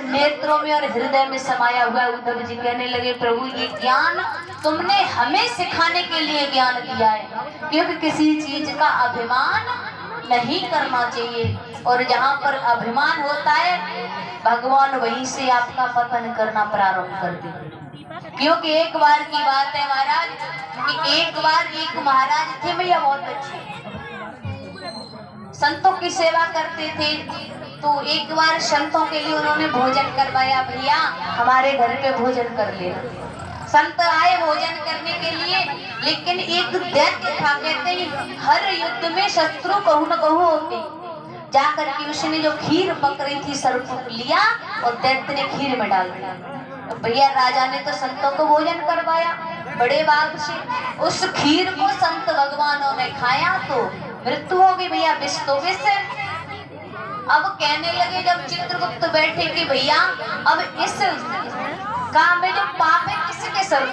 नेत्रों में और हृदय में समाया हुआ है। उद्धव जी कहने लगे प्रभु ये ज्ञान तुमने हमें सिखाने के लिए ज्ञान दिया है, क्योंकि किसी चीज का अभिमान नहीं करना चाहिए, और जहाँ पर अभिमान होता है भगवान वहीं से आपका पतन करना प्रारंभ कर देते। क्योंकि एक बार की बात है महाराज कि एक बार एक महाराज थे भैया, बहुत अच्छे संतों की सेवा करते थे। तो एक बार संतों के लिए उन्होंने भोजन करवाया, भैया हमारे घर पे भोजन कर लेना। संत आए भोजन करने के लिए, लेकिन एक दैत्य था, कहते हैं हर युद्ध में शत्रु कहूँ न कहूँ होते। जाकर के उसने जो खीर पक रही थी सर्प लिया और दैत्य ने खीर में डाल दिया। तो भैया राजा ने तो संतों को भोजन करवाया बड़े बाग से, उस खीर को संत भगवानों ने खाया तो मृत्यु हो गई भैया, विष तो विष है। अब कहने लगे जब चित्रगुप्त बैठे कि भैया अब इस काम में जो पाप है किसके सर,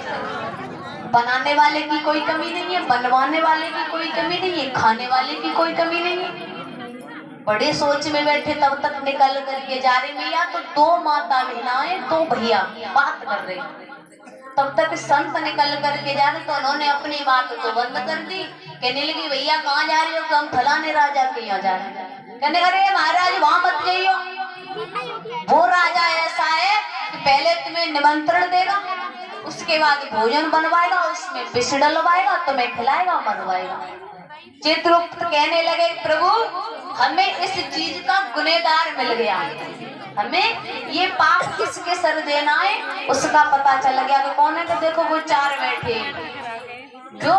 बनाने वाले की कोई कमी नहीं है, बनवाने वाले की कोई कमी नहीं है, खाने वाले की कोई कमी नहीं है। बड़े सोच में बैठे, तब तक निकल करके जा रहे भैया तो दो माता बहनाएं दो भैया बात कर रहे। तब तक संत निकल करके जा रहे तो उन्होंने अपनी बात तो बंद कर दी। कहने लगी भैया कहाँ जा रहे हो? तो हम फलाने राजा के यहाँ जा रहे हैं। कहने अरे महाराज वहां मत जाइयो, वो राजा ऐसा है कि पहले तुम्हें निमंत्रण देगा, उसके बाद भोजन बनवाएगा, उसमें विष डलवाएगा, तुम्हें खिलाएगा मरवाएगा। चित्रगुप्त कहने लगे प्रभु हमें इस चीज का गुनहगार मिल गया, हमें ये पाप किसके सर देना है उसका पता चल गया। तो कौन है? तो देखो वो चार बैठे, जो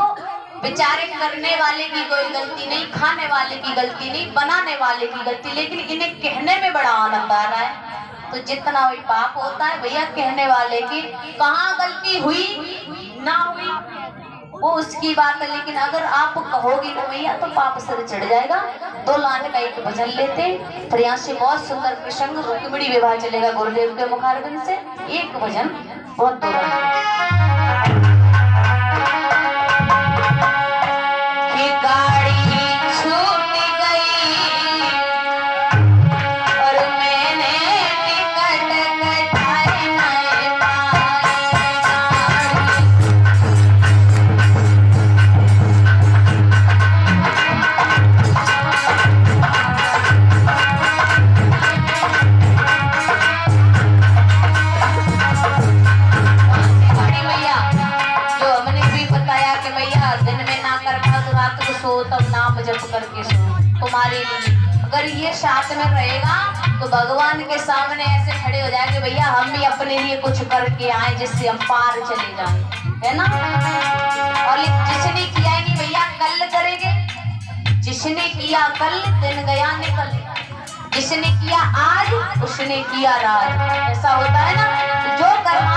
बेचारे करने वाले की कोई गलती नहीं, खाने वाले की गलती नहीं, बनाने वाले की गलती, लेकिन इन्हें कहने में बड़ा आनंद आ रहा है। तो जितना भी पाप होता है भैया कहने वाले की, कहाँ गलती हुई ना हुई वो उसकी बात है, लेकिन अगर आप कहोगे तो भैया तो पाप सिर चढ़ जाएगा। 2 लाइन का एक भजन लेते, फिर यहाँ से बहुत सुंदर प्रसंग रुक्मिणी विवाह चलेगा गुरुदेव के मुखारबिंद से। एक भजन बहुत दूर तब नाम जप करके सो तुम्हारे लिए। अगर ये साथ में रहेगा तो भगवान के सामने ऐसे खड़े हो जाएंगे भैया हम भी अपने लिए कुछ करके आए जिससे हम पार चले जाएं, है ना। और जिसने किया नहीं भैया कल करेंगे, जिसने किया कल दिन गया निकल, जिसने किया आज उसने किया राज, ऐसा होता है ना। जो कर्म